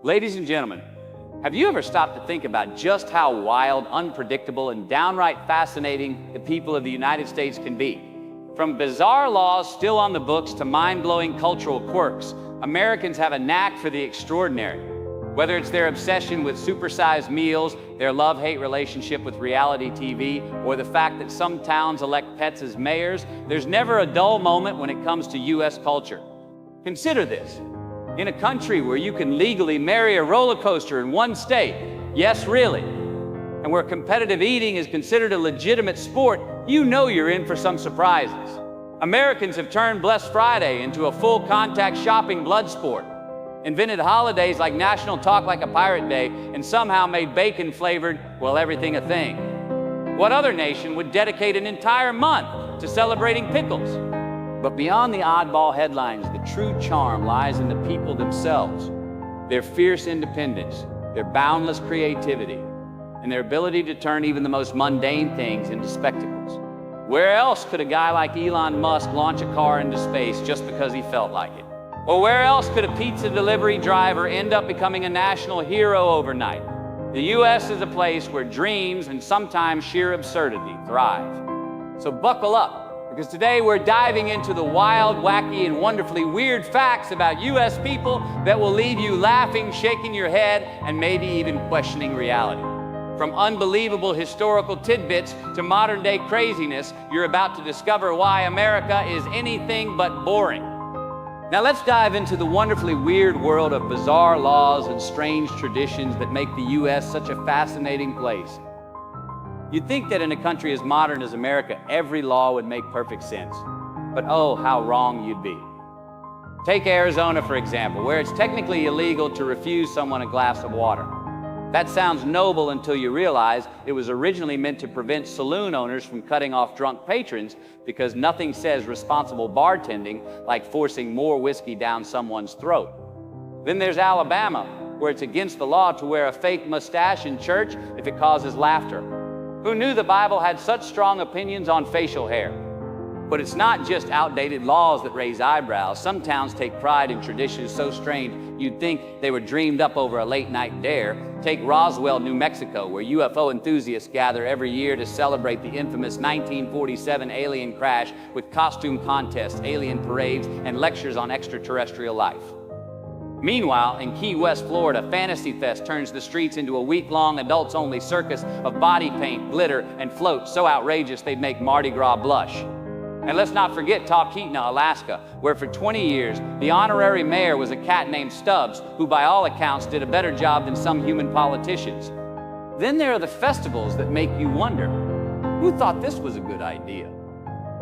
Ladies and gentlemen, have you ever stopped to think about just how wild, unpredictable, and downright fascinating the people of the United States can be? From bizarre laws still on the books to mind-blowing cultural quirks, Americans have a knack for the extraordinary. Whether it's their obsession with supersized meals, their love-hate relationship with reality TV, or the fact that some towns elect pets as mayors, there's never a dull moment when it comes to U.S. culture. Consider this. In a country where you can legally marry a roller coaster in one state, yes, really, and where competitive eating is considered a legitimate sport, you know you're in for some surprises. Americans have turned Blessed Friday into a full-contact shopping blood sport, invented holidays like National Talk Like a Pirate Day, and somehow made bacon-flavored, well, everything a thing. What other nation would dedicate an entire month to celebrating pickles? But beyond the oddball headlines, the true charm lies in the people themselves, their fierce independence, their boundless creativity, and their ability to turn even the most mundane things into spectacles. Where else could a guy like Elon Musk launch a car into space just because he felt like it? Or where else could a pizza delivery driver end up becoming a national hero overnight? The U.S. is a place where dreams and sometimes sheer absurdity thrive. So buckle up, because today we're diving into the wild, wacky, and wonderfully weird facts about U.S. people that will leave you laughing, shaking your head, and maybe even questioning reality. From unbelievable historical tidbits to modern-day craziness, you're about to discover why America is anything but boring. Now let's dive into the wonderfully weird world of bizarre laws and strange traditions that make the U.S. such a fascinating place. You'd think that in a country as modern as America, every law would make perfect sense. But oh, how wrong you'd be. Take Arizona, for example, where it's technically illegal to refuse someone a glass of water. That sounds noble until you realize it was originally meant to prevent saloon owners from cutting off drunk patrons, because nothing says responsible bartending like forcing more whiskey down someone's throat. Then there's Alabama, where it's against the law to wear a fake mustache in church if it causes laughter. Who knew the Bible had such strong opinions on facial hair? But it's not just outdated laws that raise eyebrows. Some towns take pride in traditions so strange you'd think they were dreamed up over a late-night dare. Take Roswell, New Mexico, where UFO enthusiasts gather every year to celebrate the infamous 1947 alien crash with costume contests, alien parades, and lectures on extraterrestrial life. Meanwhile, in Key West, Florida, Fantasy Fest turns the streets into a week-long adults-only circus of body paint, glitter, and floats so outrageous they'd make Mardi Gras blush. And let's not forget Talkeetna, Alaska, where for 20 years, the honorary mayor was a cat named Stubbs, who by all accounts did a better job than some human politicians. Then there are the festivals that make you wonder, who thought this was a good idea?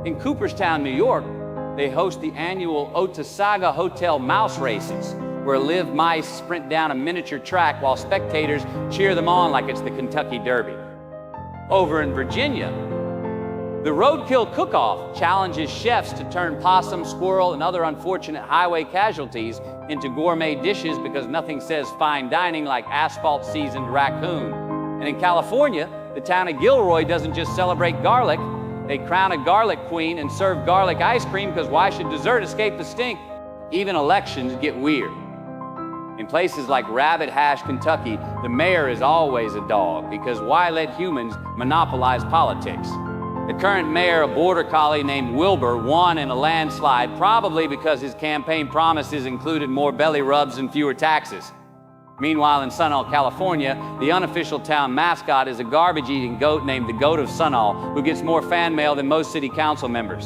In Cooperstown, New York, they host the annual Otesaga Hotel mouse races, where live mice sprint down a miniature track while spectators cheer them on like it's the Kentucky Derby. Over in Virginia, the Roadkill Cook-Off challenges chefs to turn possum, squirrel, and other unfortunate highway casualties into gourmet dishes because nothing says fine dining like asphalt-seasoned raccoon. And in California, the town of Gilroy doesn't just celebrate garlic, they crown a garlic queen and serve garlic ice cream, because why should dessert escape the stink? Even elections get weird. In places like Rabbit Hash, Kentucky, the mayor is always a dog, because why let humans monopolize politics? The current mayor, a border collie named Wilbur, won in a landslide, probably because his campaign promises included more belly rubs and fewer taxes. Meanwhile, in Sunol, California, the unofficial town mascot is a garbage-eating goat named the Goat of Sunol, who gets more fan mail than most city council members.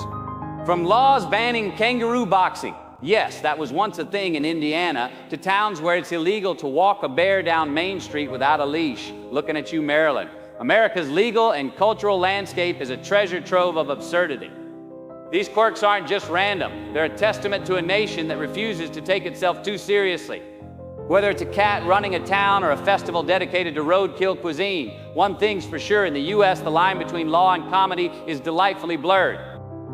From laws banning kangaroo boxing, yes, that was once a thing in Indiana, to towns where it's illegal to walk a bear down Main Street without a leash. Looking at you, Maryland. America's legal and cultural landscape is a treasure trove of absurdity. These quirks aren't just random. They're a testament to a nation that refuses to take itself too seriously. Whether it's a cat running a town or a festival dedicated to roadkill cuisine, one thing's for sure, in the U.S., the line between law and comedy is delightfully blurred.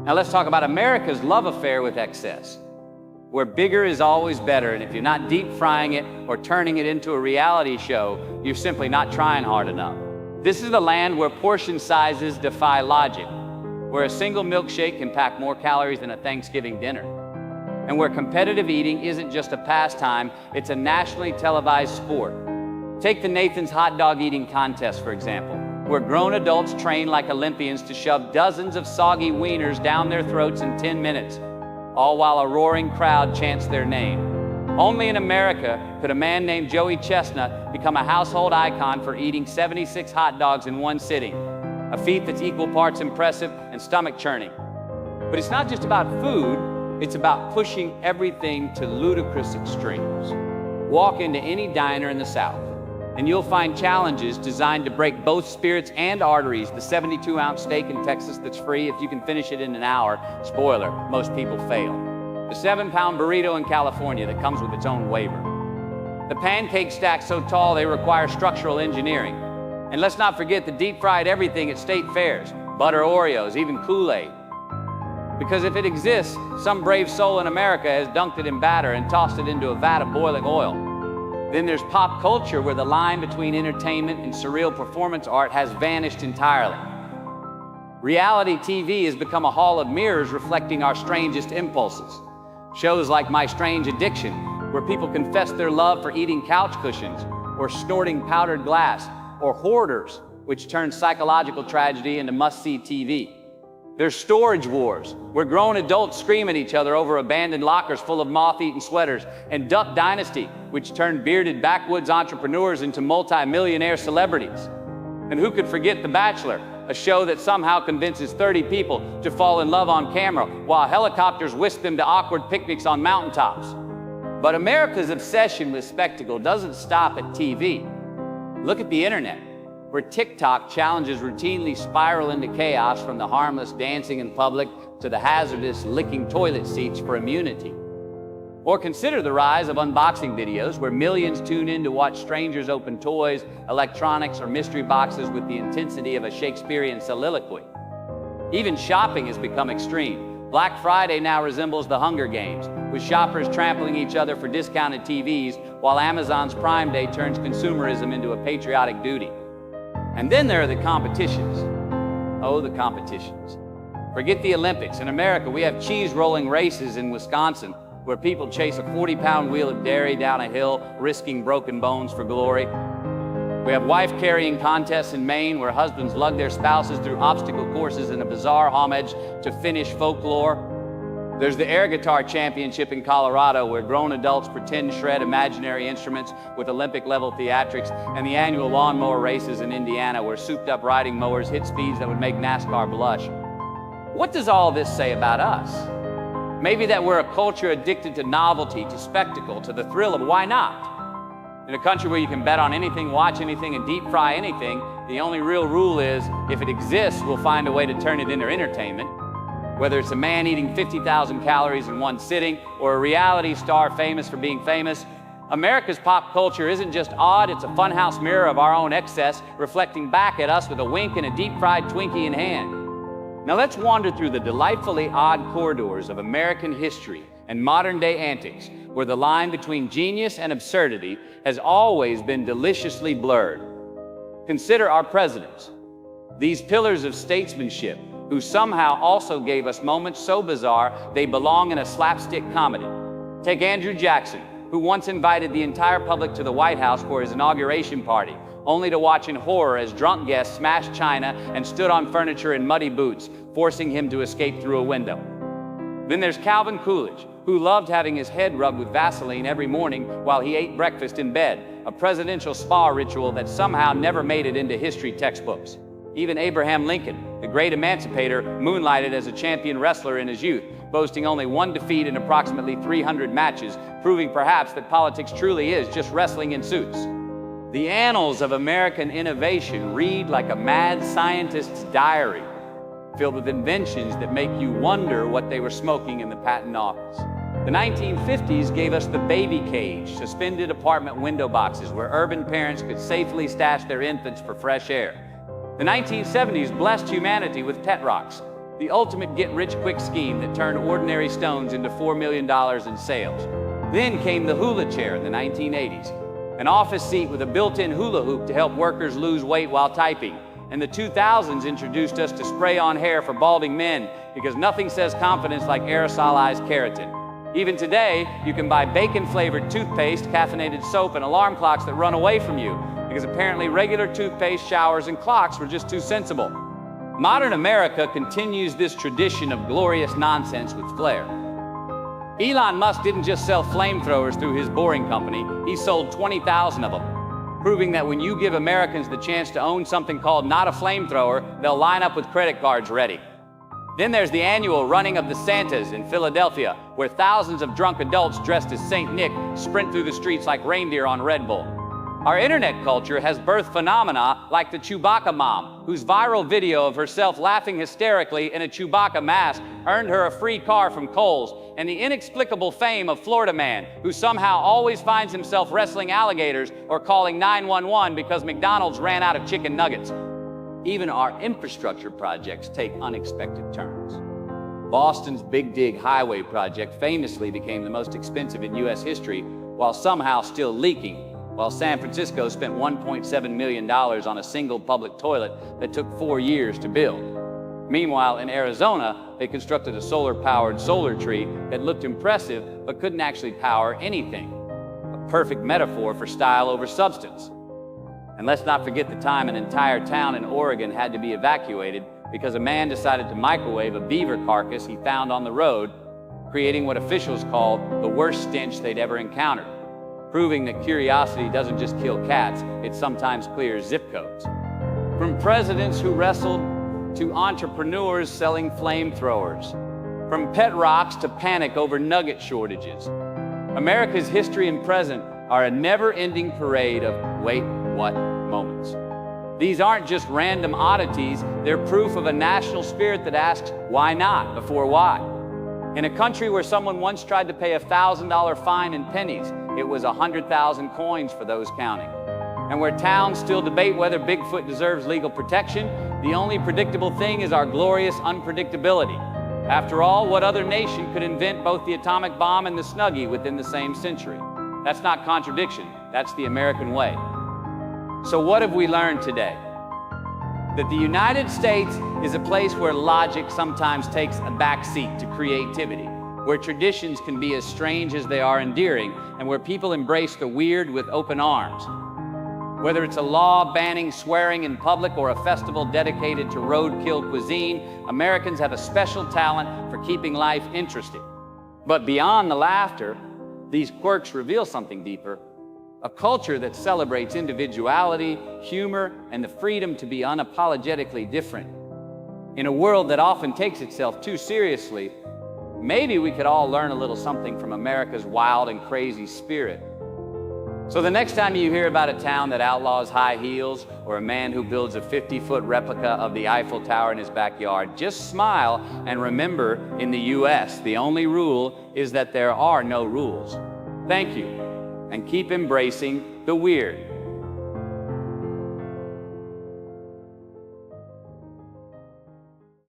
Now let's talk about America's love affair with excess, where bigger is always better, and if you're not deep frying it or turning it into a reality show, you're simply not trying hard enough. This is the land where portion sizes defy logic, where a single milkshake can pack more calories than a Thanksgiving dinner, and where competitive eating isn't just a pastime, it's a nationally televised sport. Take the Nathan's hot dog eating contest, for example, where grown adults train like Olympians to shove dozens of soggy wieners down their throats in 10 minutes, all while a roaring crowd chants their name. Only in America could a man named Joey Chestnut become a household icon for eating 76 hot dogs in one sitting, a feat that's equal parts impressive and stomach-churning. But it's not just about food, it's about pushing everything to ludicrous extremes. Walk into any diner in the South, and you'll find challenges designed to break both spirits and arteries. The 72-ounce steak in Texas that's free if you can finish it in an hour. Spoiler, most people fail. The 7-pound burrito in California that comes with its own waiver. The pancake stack so tall they require structural engineering. And let's not forget the deep-fried everything at state fairs. Butter Oreos, even Kool-Aid. Because if it exists, some brave soul in America has dunked it in batter and tossed it into a vat of boiling oil. Then there's pop culture, where the line between entertainment and surreal performance art has vanished entirely. Reality TV has become a hall of mirrors reflecting our strangest impulses. Shows like My Strange Addiction, where people confess their love for eating couch cushions, or snorting powdered glass, or Hoarders, which turns psychological tragedy into must-see TV. There's Storage Wars, where grown adults scream at each other over abandoned lockers full of moth-eaten sweaters, and Duck Dynasty, which turned bearded backwoods entrepreneurs into multi-millionaire celebrities. And who could forget The Bachelor, a show that somehow convinces 30 people to fall in love on camera, while helicopters whisk them to awkward picnics on mountaintops. But America's obsession with spectacle doesn't stop at TV. Look at the internet, where TikTok challenges routinely spiral into chaos, from the harmless dancing in public to the hazardous licking toilet seats for immunity. Or consider the rise of unboxing videos, where millions tune in to watch strangers open toys, electronics, or mystery boxes with the intensity of a Shakespearean soliloquy. Even shopping has become extreme. Black Friday now resembles the Hunger Games, with shoppers trampling each other for discounted TVs, while Amazon's Prime Day turns consumerism into a patriotic duty. And then there are the competitions. Oh, the competitions. Forget the Olympics. In America, we have cheese rolling races in Wisconsin, where people chase a 40-pound wheel of dairy down a hill, risking broken bones for glory. We have wife-carrying contests in Maine, where husbands lug their spouses through obstacle courses in a bizarre homage to Finnish folklore. There's the air guitar championship in Colorado, where grown adults pretend to shred imaginary instruments with Olympic-level theatrics, and the annual lawnmower races in Indiana, where souped-up riding mowers hit speeds that would make NASCAR blush. What does all this say about us? Maybe that we're a culture addicted to novelty, to spectacle, to the thrill of why not? In a country where you can bet on anything, watch anything, and deep fry anything, the only real rule is, if it exists, we'll find a way to turn it into entertainment. Whether it's a man eating 50,000 calories in one sitting, or a reality star famous for being famous, America's pop culture isn't just odd, it's a funhouse mirror of our own excess, reflecting back at us with a wink and a deep-fried Twinkie in hand. Now let's wander through the delightfully odd corridors of American history and modern-day antics, where the line between genius and absurdity has always been deliciously blurred. Consider our presidents, these pillars of statesmanship, who somehow also gave us moments so bizarre they belong in a slapstick comedy. Take Andrew Jackson, who once invited the entire public to the White House for his inauguration party, only to watch in horror as drunk guests smashed china and stood on furniture in muddy boots, forcing him to escape through a window. Then there's Calvin Coolidge, who loved having his head rubbed with Vaseline every morning while he ate breakfast in bed, a presidential spa ritual that somehow never made it into history textbooks. Even Abraham Lincoln, the great emancipator, moonlighted as a champion wrestler in his youth, boasting only one defeat in approximately 300 matches, proving perhaps that politics truly is just wrestling in suits. The annals of American innovation read like a mad scientist's diary, filled with inventions that make you wonder what they were smoking in the patent office. The 1950s gave us the baby cage, suspended apartment window boxes where urban parents could safely stash their infants for fresh air. The 1970s blessed humanity with pet rocks, the ultimate get-rich-quick scheme that turned ordinary stones into $4 million in sales. Then came the hula chair in the 1980s, an office seat with a built-in hula hoop to help workers lose weight while typing. And the 2000s introduced us to spray-on hair for balding men, because nothing says confidence like aerosolized keratin. Even today, you can buy bacon-flavored toothpaste, caffeinated soap, and alarm clocks that run away from you, because apparently regular toothpaste, showers, and clocks were just too sensible. Modern America continues this tradition of glorious nonsense with flair. Elon Musk didn't just sell flamethrowers through his boring company, he sold 20,000 of them, proving that when you give Americans the chance to own something called not a flamethrower, they'll line up with credit cards ready. Then there's the annual running of the Santas in Philadelphia, where thousands of drunk adults dressed as Saint Nick sprint through the streets like reindeer on Red Bull. Our internet culture has birthed phenomena like the Chewbacca mom, whose viral video of herself laughing hysterically in a Chewbacca mask earned her a free car from Kohl's, and the inexplicable fame of Florida man, who somehow always finds himself wrestling alligators or calling 911 because McDonald's ran out of chicken nuggets. Even our infrastructure projects take unexpected turns. Boston's Big Dig Highway project famously became the most expensive in U.S. history while somehow still leaking, while San Francisco spent $1.7 million on a single public toilet that took 4 years to build. Meanwhile, in Arizona, they constructed a solar-powered solar tree that looked impressive but couldn't actually power anything. A perfect metaphor for style over substance. And let's not forget the time an entire town in Oregon had to be evacuated because a man decided to microwave a beaver carcass he found on the road, creating what officials called the worst stench they'd ever encountered, proving that curiosity doesn't just kill cats, it sometimes clears zip codes. From presidents who wrestled to entrepreneurs selling flamethrowers, from pet rocks to panic over nugget shortages, America's history and present are a never-ending parade of wait, what moments. These aren't just random oddities, they're proof of a national spirit that asks, why not, before why. In a country where someone once tried to pay a $1,000 fine in pennies, it was 100,000 coins for those counting. And where towns still debate whether Bigfoot deserves legal protection, the only predictable thing is our glorious unpredictability. After all, what other nation could invent both the atomic bomb and the Snuggie within the same century? That's not contradiction, that's the American way. So what have we learned today? That the United States is a place where logic sometimes takes a backseat to creativity, where traditions can be as strange as they are endearing, and where people embrace the weird with open arms. Whether it's a law banning swearing in public or a festival dedicated to roadkill cuisine, Americans have a special talent for keeping life interesting. But beyond the laughter, these quirks reveal something deeper. A culture that celebrates individuality, humor, and the freedom to be unapologetically different. In a world that often takes itself too seriously, maybe we could all learn a little something from America's wild and crazy spirit. So the next time you hear about a town that outlaws high heels or a man who builds a 50-foot replica of the Eiffel Tower in his backyard, just smile and remember, in the US, the only rule is that there are no rules. Thank you, and keep embracing the weird.